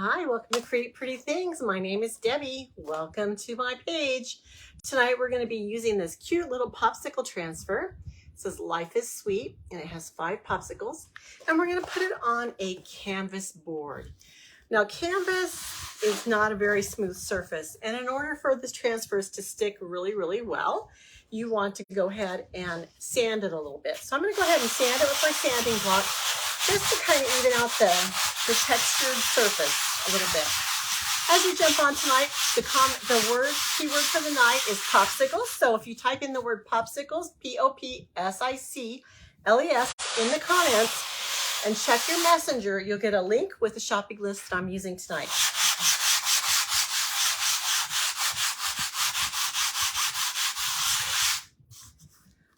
Hi, welcome to Create Pretty Things. My name is Debbie. Welcome to my page. Tonight we're going to be using this cute little popsicle transfer. It says Life is Sweet and it has 5 popsicles. And we're going to put it on a canvas board. Now canvas is not a very smooth surface, and in order for this transfers to stick really well, you want to go ahead and sand it a little bit. So I'm going to go ahead and sand it with my sanding block just to kind of even out the textured surface a little bit. As you jump on tonight, the keyword for the night is popsicles. So if you type in the word popsicles, P-O-P-S-I-C-L-E-S in the comments and check your messenger, you'll get a link with the shopping list that I'm using tonight.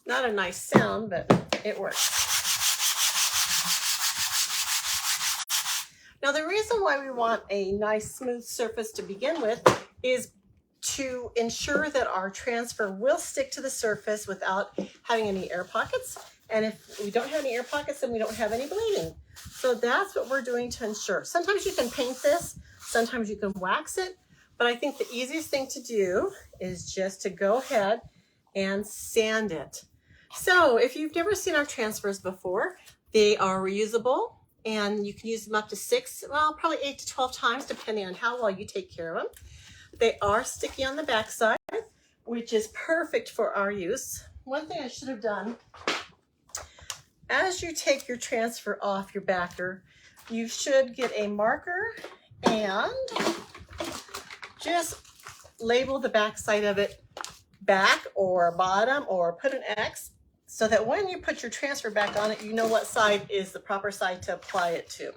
Not a nice sound, but it works. Now the reason why we want a nice smooth surface to begin with is to ensure that our transfer will stick to the surface without having any air pockets. And if we don't have any air pockets, then we don't have any bleeding. So that's what we're doing to ensure. Sometimes you can paint this, sometimes you can wax it, but I think the easiest thing to do is just to go ahead and sand it. So if you've never seen our transfers before, they are reusable. And you can use them up to 6, well, probably 8 to 12 times, depending on how well you take care of them. They are sticky on the backside, which is perfect for our use. One thing I should have done, as you take your transfer off your backer, you should get a marker and just label the backside of it back or bottom, or put an X, so that when you put your transfer back on it, you know what side is the proper side to apply it to.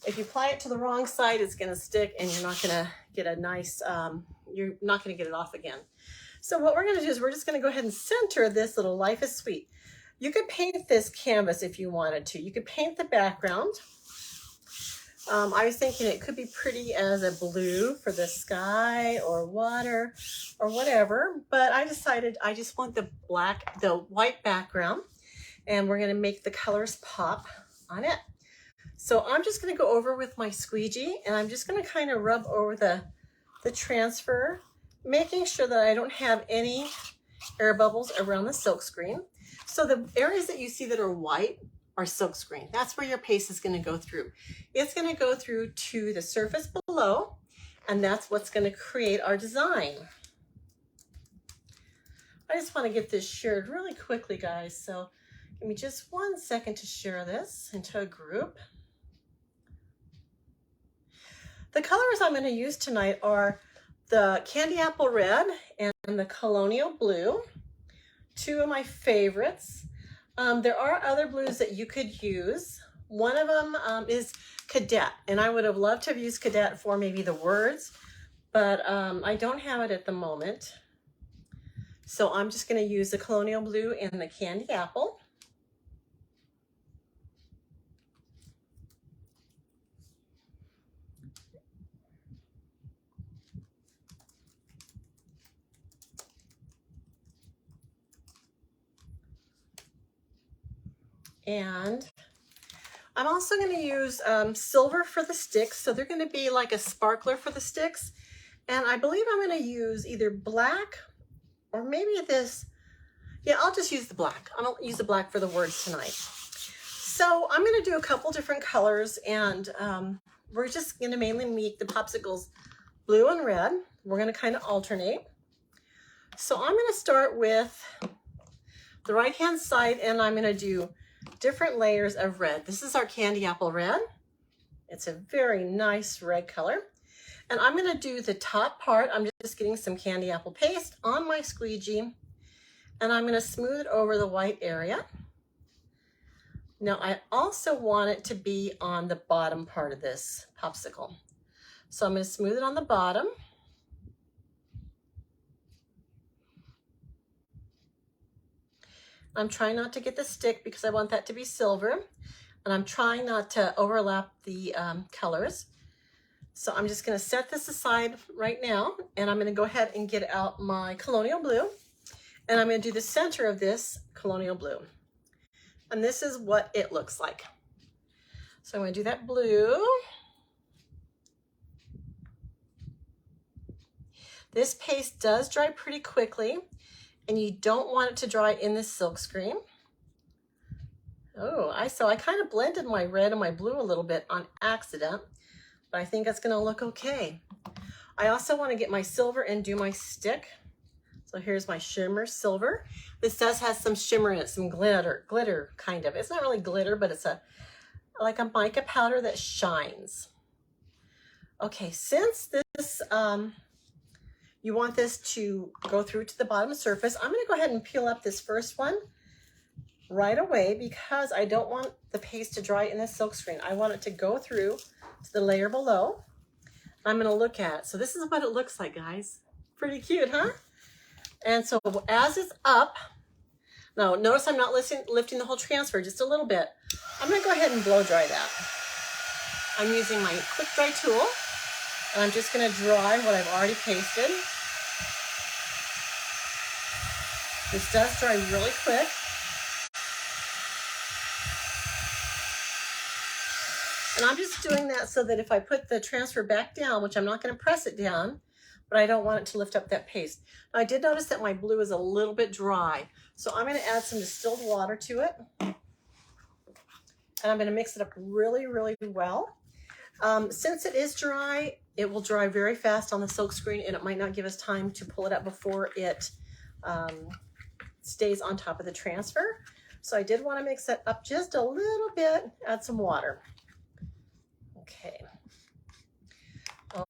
If you apply it to the wrong side, it's going to stick and you're not going to get a nice, you're not going to get it off again. So what we're going to do is we're just going to go ahead and center this little Life is Sweet. You could paint this canvas if you wanted to. You could paint the background. I was thinking it could be pretty as a blue for the sky or water or whatever, but I decided I just want the white background, and we're going to make the colors pop on it. So I'm just going to go over with my squeegee, and I'm just going to kind of rub over the transfer, making sure that I don't have any air bubbles around the silkscreen. So the areas that you see that are white are silkscreen. That's where your paste is going to go through. It's going to go through to the surface below, and that's what's going to create our design. I just want to get this shared really quickly, guys. So give me just 1 second to share this into a group. The colors I'm going to use tonight are the Candy Apple Red and the Colonial Blue, 2 of my favorites. There are other blues that you could use. One of them is Cadet, and I would have loved to have used Cadet for maybe the words, but I don't have it at the moment. So I'm just going to use the Colonial Blue and the Candy Apple. And I'm also going to use silver for the sticks. So they're going to be like a sparkler for the sticks. And I believe I'm going to use either black or maybe this. Yeah, I'll just use the black. I'll use the black for the words tonight. So I'm going to do a couple different colors, and we're just going to mainly make the popsicles blue and red. We're going to kind of alternate. So I'm going to start with the right-hand side, and I'm going to do different layers of red. This is our Candy Apple Red. It's a very nice red color. And I'm going to do the top part. I'm just getting some candy apple paste on my squeegee, and I'm going to smooth it over the white area. Now I also want it to be on the bottom part of this popsicle. So I'm going to smooth it on the bottom. I'm trying not to get the stick because I want that to be silver, and I'm trying not to overlap the colors. So I'm just going to set this aside right now, and I'm going to go ahead and get out my Colonial Blue, and I'm going to do the center of this Colonial Blue. And this is what it looks like. So I'm going to do that blue, This paste does dry pretty quickly, and you don't want it to dry in the silk screen. Oh, I kind of blended my red and my blue a little bit on accident, but I think it's gonna look okay. I also want to get my silver and do my stick. So here's my shimmer silver. This does have some shimmer in it, some glitter kind of. It's not really glitter, but it's like a mica powder that shines. Okay, since this, you want this to go through to the bottom surface, I'm gonna go ahead and peel up this first one right away because I don't want the paste to dry in the silk screen. I want it to go through to the layer below. I'm gonna look at it. So this is what it looks like, guys. Pretty cute, huh? And so as it's up, now notice I'm not lifting the whole transfer, just a little bit. I'm gonna go ahead and blow dry that. I'm using my quick dry tool, and I'm just gonna dry what I've already pasted. This does dry really quick. And I'm just doing that so that if I put the transfer back down, which I'm not gonna press it down, but I don't want it to lift up that paste. Now, I did notice that my blue is a little bit dry, so I'm gonna add some distilled water to it. And I'm gonna mix it up really, really well. Since it is dry, it will dry very fast on the silk screen, and it might not give us time to pull it up before it stays on top of the transfer. So I did wanna mix it up just a little bit, add some water.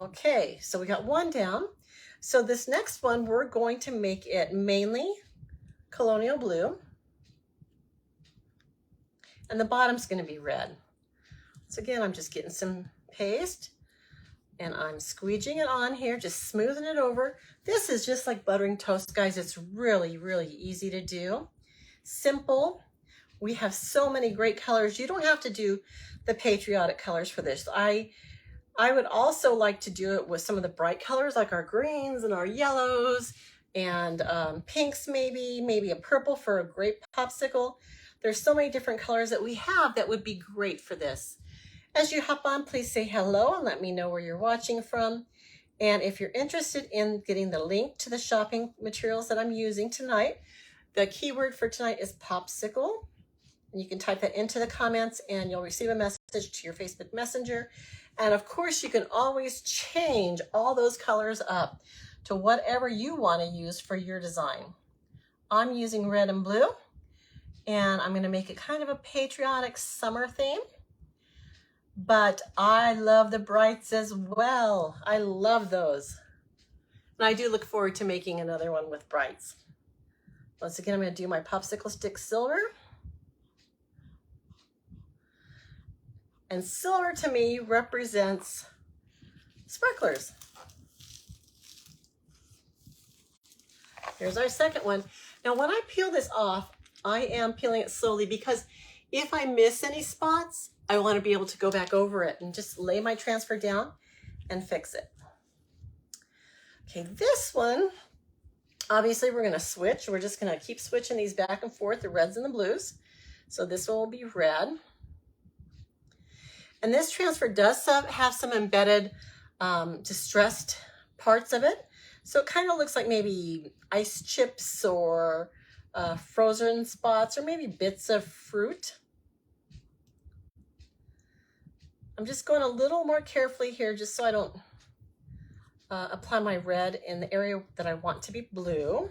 Okay, so we got one down. So this next one, we're going to make it mainly colonial blue. And the bottom's gonna be red. So again, I'm just getting some paste and I'm squeegeeing it on here, just smoothing it over. This is just like buttering toast, guys. It's really, really easy to do. Simple. We have so many great colors. You don't have to do the patriotic colors for this. I would also like to do it with some of the bright colors like our greens and our yellows and pinks maybe a purple for a grape popsicle. There's so many different colors that we have that would be great for this. As you hop on, please say hello and let me know where you're watching from. And if you're interested in getting the link to the shopping materials that I'm using tonight, the keyword for tonight is popsicle. You can type that into the comments and you'll receive a message to your Facebook Messenger. And of course, you can always change all those colors up to whatever you want to use for your design. I'm using red and blue, and I'm going to make it kind of a patriotic summer theme. But I love the brights as well. I love those. And I do look forward to making another one with brights. Once again, I'm going to do my popsicle stick silver. And silver to me represents sparklers. Here's our second one. Now when I peel this off, I am peeling it slowly because if I miss any spots, I want to be able to go back over it and just lay my transfer down and fix it. Okay, this one, obviously we're going to switch. We're just going to keep switching these back and forth, the reds and the blues. So this one will be red. And this transfer does have some embedded distressed parts of it. So it kind of looks like maybe ice chips or frozen spots or maybe bits of fruit. I'm just going a little more carefully here just so I don't apply my red in the area that I want to be blue.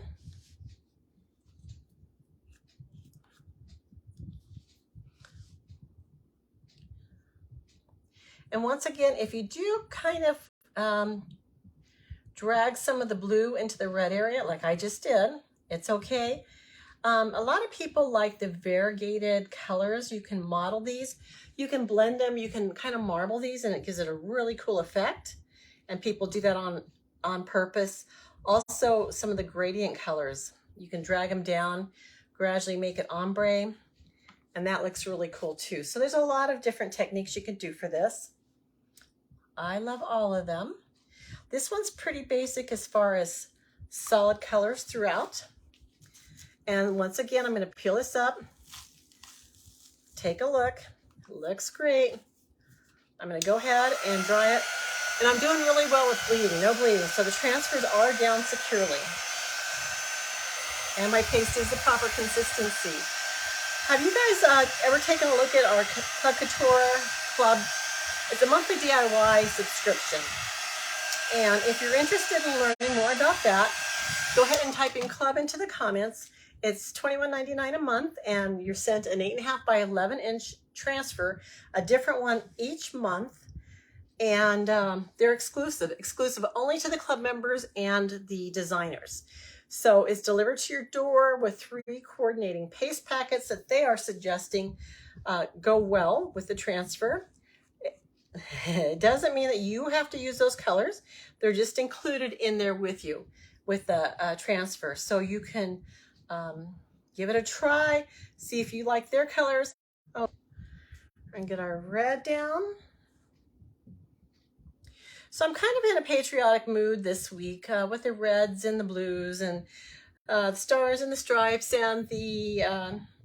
And once again, if you do kind of drag some of the blue into the red area, like I just did, it's okay. A lot of people like the variegated colors. You can model these. You can blend them. You can kind of marble these, and it gives it a really cool effect. And people do that on purpose. Also, some of the gradient colors. You can drag them down, gradually make it ombre, and that looks really cool too. So there's a lot of different techniques you can do for this. I love all of them. This one's pretty basic as far as solid colors throughout. And once again, I'm going to peel this up. Take a look. Looks great. I'm going to go ahead and dry it And I'm doing really well with bleeding, no bleeding. So the transfers are down securely. And my paste is the proper consistency. Have you guys ever taken a look at our Club Couture Club? It's a monthly DIY subscription. And if you're interested in learning more about that, go ahead and type in club into the comments. It's $21.99 a month, and you're sent an 8.5 by 11-inch transfer, a different one each month. And they're exclusive only to the club members and the designers. So it's delivered to your door with 3 coordinating paste packets that they are suggesting go well with the transfer. It doesn't mean that you have to use those colors. They're just included in there with you with the transfer. So you can give it a try, see if you like their colors. Oh, and get our red down. So I'm kind of in a patriotic mood this week with the reds and the blues and the stars and the stripes and the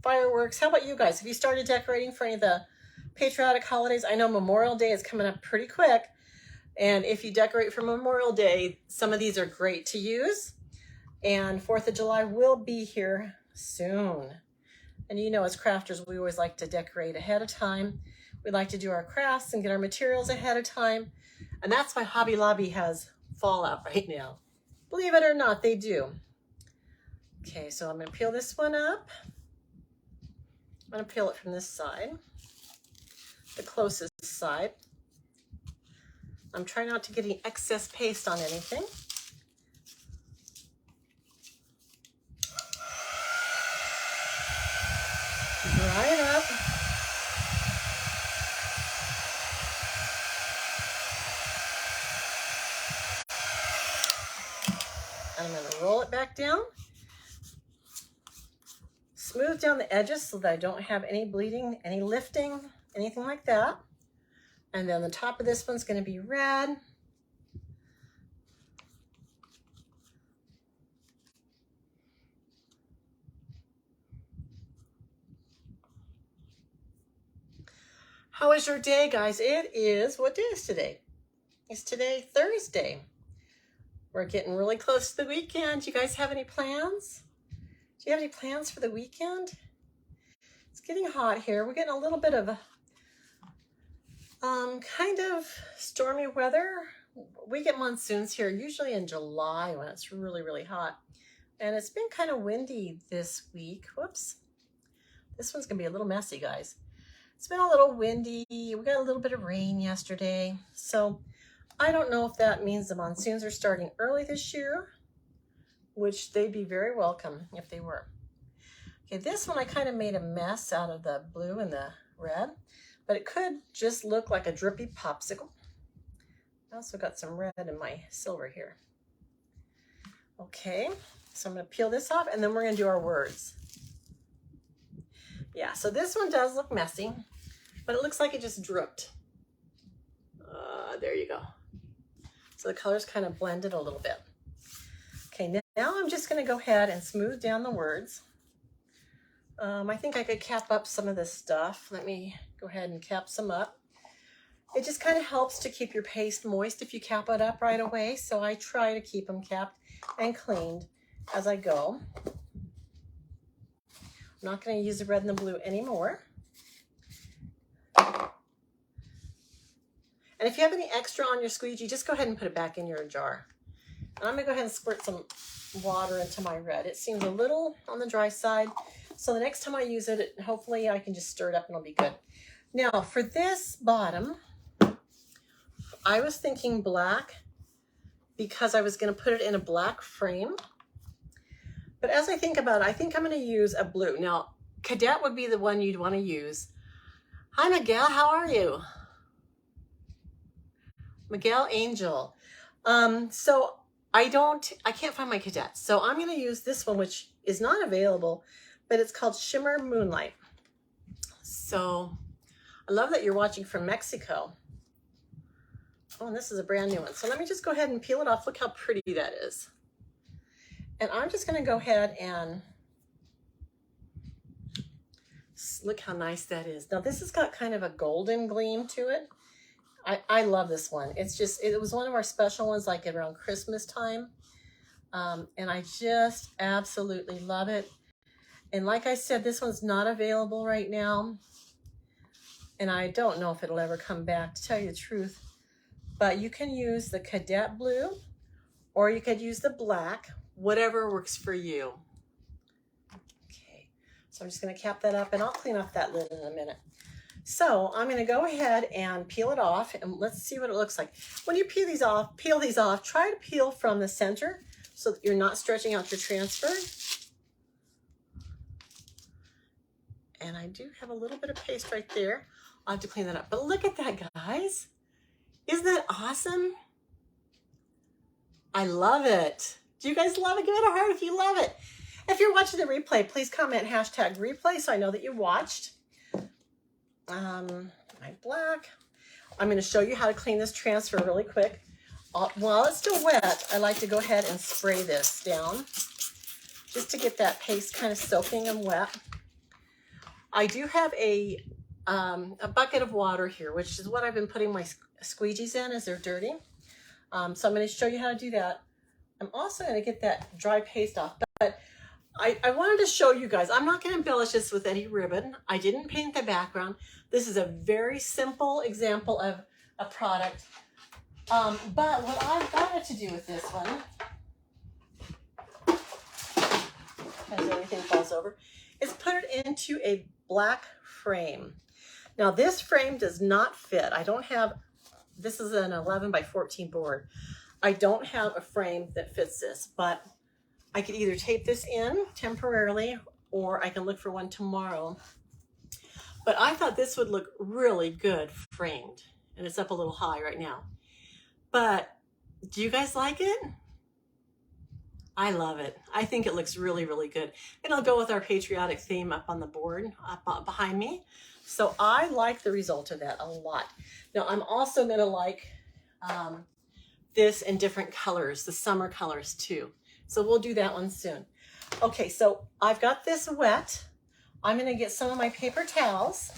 fireworks. How about you guys? Have you started decorating for any of the patriotic holidays? I know Memorial Day is coming up pretty quick. And if you decorate for Memorial Day, some of these are great to use. And 4th of July will be here soon. And you know, as crafters, we always like to decorate ahead of time. We like to do our crafts and get our materials ahead of time. And that's why Hobby Lobby has fallout right now. Believe it or not, they do. Okay, so I'm going to peel this one up. I'm going to peel it from this side, the closest side. I'm trying not to get any excess paste on anything. Dry it up. And I'm going to roll it back down. Smooth down the edges so that I don't have any bleeding, any lifting, anything like that. And then the top of this one's going to be red. How is your day, guys? It is, what day is today? It's today Thursday. We're getting really close to the weekend. You guys have any plans? Do you have any plans for the weekend? It's getting hot here. We're getting a little bit of kind of stormy weather. We get monsoons here usually in July when it's really, really hot. And it's been kind of windy this week. Whoops. This one's going to be a little messy, guys. It's been a little windy. We got a little bit of rain yesterday. So I don't know if that means the monsoons are starting early this year, which they'd be very welcome if they were. Okay, this one I kind of made a mess out of the blue and the red, but it could just look like a drippy popsicle. I also got some red in my silver here. Okay, so I'm going to peel this off and then we're going to do our words. Yeah, so this one does look messy, but it looks like it just dripped. There you go. So the colors kind of blended a little bit. Okay, now I'm just going to go ahead and smooth down the words. I think I could cap up some of this stuff. Let me go ahead and cap some up. It just kind of helps to keep your paste moist if you cap it up right away. So I try to keep them capped and cleaned as I go. I'm not going to use the red and the blue anymore. And if you have any extra on your squeegee, just go ahead and put it back in your jar. And I'm going to go ahead and squirt some water into my red. It seems a little on the dry side. So the next time I use it, hopefully I can just stir it up and it'll be good. Now for this bottom, I was thinking black because I was going to put it in a black frame. But as I think about it, I think I'm going to use a blue. Now, Cadet would be the one you'd want to use. Hi, Miguel. How are you? Miguel Angel. So I can't find my Cadet. So I'm going to use this one, which is not available, but it's called Shimmer Moonlight. So I love that you're watching from Mexico. Oh, and this is a brand new one. So let me just go ahead and peel it off. Look how pretty that is. And I'm just going to go ahead and look how nice that is. Now this has got kind of a golden gleam to it. I love this one. It's just, it was one of our special ones like around Christmas time. And I just absolutely love it. And like I said, this one's not available right now. And I don't know if it'll ever come back, to tell you the truth. But you can use the cadet blue, or you could use the black, whatever works for you. Okay, so I'm just gonna cap that up, and I'll clean off that lid in a minute. So I'm gonna go ahead and peel it off, and let's see what it looks like. When you peel these off, try to peel from the center so that you're not stretching out your transfer. And I do have a little bit of paste right there. I'll have to clean that up. But look at that, guys. Isn't that awesome? I love it. Do you guys love it? Give it a heart if you love it. If you're watching the replay, please comment #replay so I know that you watched. My black. I'm going to show you how to clean this transfer really quick. While it's still wet, I like to go ahead and spray this down just to get that paste kind of soaking and wet. I do have a bucket of water here, which is what I've been putting my squeegees in as they're dirty. So I'm going to show you how to do that. I'm also going to get that dry paste off, but I wanted to show you guys, I'm not going to embellish this with any ribbon. I didn't paint the background. This is a very simple example of a product. But what I wanted to do with this one, as everything falls over, is put it into a black frame. Now this frame does not fit. I don't have, this is an 11 by 14 board. I don't have a frame that fits this, but I could either tape this in temporarily or I can look for one tomorrow. But I thought this would look really good framed, and it's up a little high right now. But do you guys like it? I love it. I think it looks really, really good. It'll go with our patriotic theme up on the board, up behind me. So I like the result of that a lot. Now I'm also gonna like this in different colors, the summer colors too. So we'll do that one soon. Okay, so I've got this wet. I'm gonna get some of my paper towels.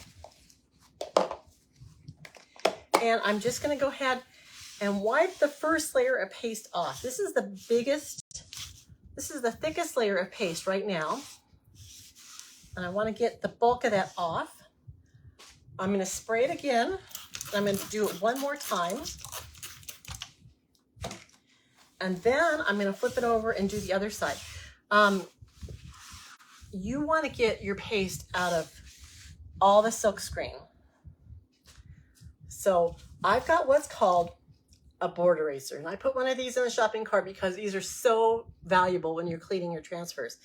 And I'm just gonna go ahead and wipe the first layer of paste off. This is the thickest layer of paste right now. And I wanna get the bulk of that off. I'm gonna spray it again. I'm gonna do it one more time. And then I'm gonna flip it over and do the other side. You wanna get your paste out of all the silk screen. So I've got what's called a board eraser. And I put one of these in the shopping cart because these are so valuable when you're cleaning your transfers.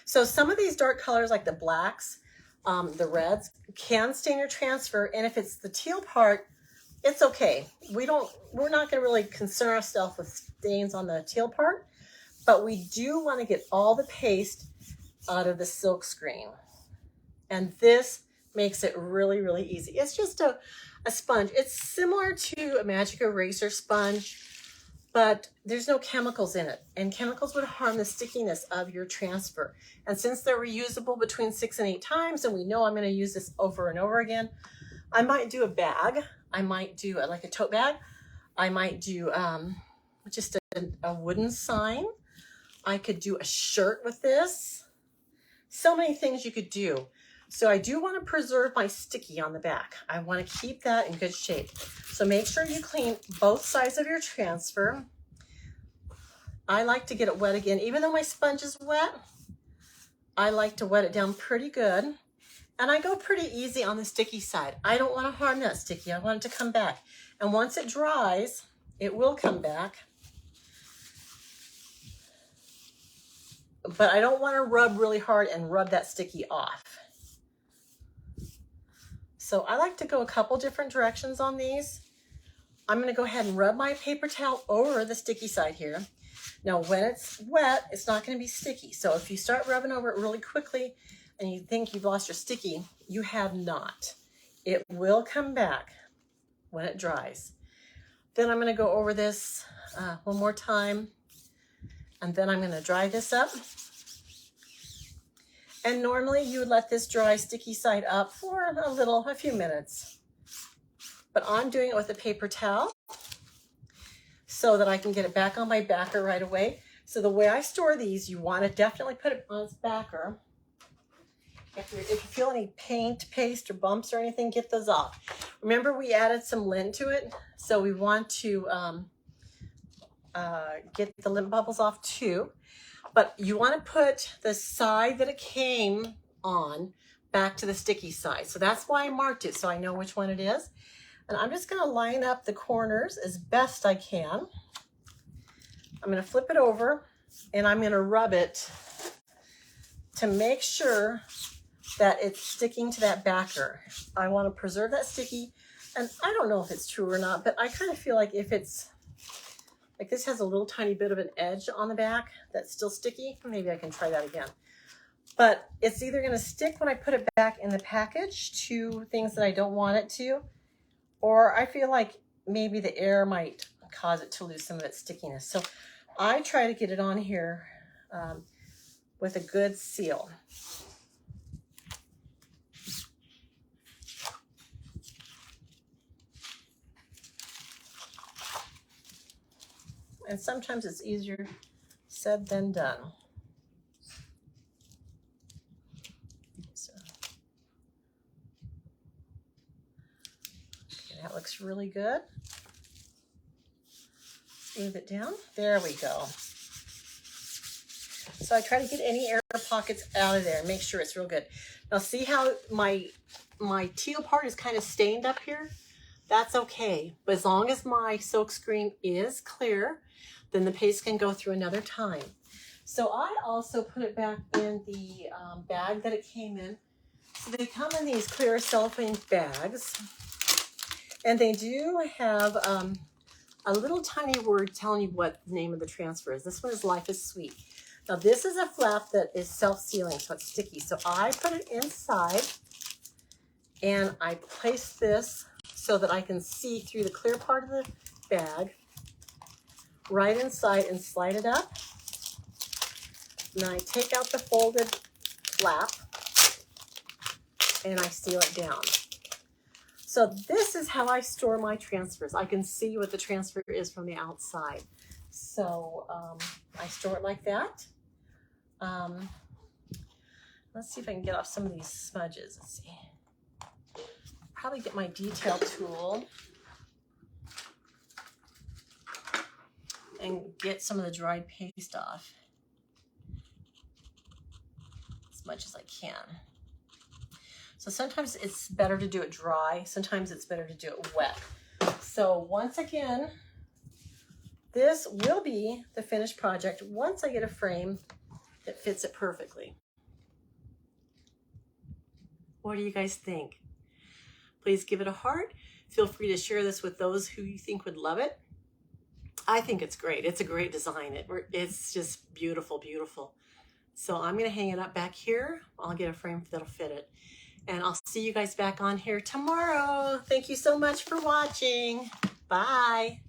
So some of these dark colors like the blacks, the reds can stain your transfer. And if it's the teal part, it's okay. We're not gonna really concern ourselves with stains on the teal part, but we do wanna get all the paste out of the silk screen. And this makes it really, really easy. It's just a sponge. It's similar to a magic eraser sponge, but there's no chemicals in it. And chemicals would harm the stickiness of your transfer. And since they're reusable between 6 and 8 times, and we know I'm gonna use this over and over again, I might do a bag. I might do like a tote bag. I might do just a wooden sign. I could do a shirt with this. So many things you could do. So I do want to preserve my sticky on the back. I want to keep that in good shape. So make sure you clean both sides of your transfer. I like to get it wet again. Even though my sponge is wet, I like to wet it down pretty good. And I go pretty easy on the sticky side. I don't want to harm that sticky. I want it to come back. And once it dries, it will come back. But I don't want to rub really hard and rub that sticky off. So I like to go a couple different directions on these. I'm going to go ahead and rub my paper towel over the sticky side here. Now when it's wet, it's not going to be sticky. So if you start rubbing over it really quickly and you think you've lost your sticky, you have not. It will come back when it dries. Then I'm going to go over this one more time, and then I'm going to dry this up. And normally you would let this dry sticky side up for a few minutes. but I'm doing it with a paper towel so that I can get it back on my backer right away. So the way I store these, you want to definitely put it on its backer. If you feel any paint, paste, or bumps or anything, get those off. Remember, we added some lint to it, so we want to get the lint bubbles off too. But you want to put the side that it came on back to the sticky side. So that's why I marked it, so I know which one it is. And I'm just going to line up the corners as best I can. I'm going to flip it over, and I'm going to rub it to make sure that it's sticking to that backer. I want to preserve that sticky, and I don't know if it's true or not, but I kind of feel like if it's, like this has a little tiny bit of an edge on the back that's still sticky, maybe I can try that again. But it's either going to stick when I put it back in the package to things that I don't want it to, or I feel like maybe the air might cause it to lose some of its stickiness. So I try to get it on here with a good seal. And sometimes it's easier said than done. So, okay, that looks really good. Smooth it down. There we go. So I try to get any air pockets out of there and make sure it's real good. Now see how my teal part is kind of stained up here? That's okay. But as long as my silk screen is clear, then the paste can go through another time. So I also put it back in the bag that it came in. So they come in these clear cellophane bags, and they do have a little tiny word telling you what the name of the transfer is. This one is Life is Sweet. Now this is a flap that is self-sealing, so it's sticky. So I put it inside, and I place this so that I can see through the clear part of the bag right inside and slide it up. And then I take out the folded flap and I seal it down. So this is how I store my transfers. I can see what the transfer is from the outside. So I store it like that. Let's see if I can get off some of these smudges. Let's see. Probably get my detail tool and get some of the dried paste off as much as I can. So sometimes it's better to do it dry, sometimes it's better to do it wet. So once again, this will be the finished project once I get a frame that fits it perfectly. What do you guys think? Please give it a heart. Feel free to share this with those who you think would love it. I think it's great. It's a great design. It's just beautiful, beautiful. So I'm going to hang it up back here. I'll get a frame that'll fit it. And I'll see you guys back on here tomorrow. Thank you so much for watching. Bye.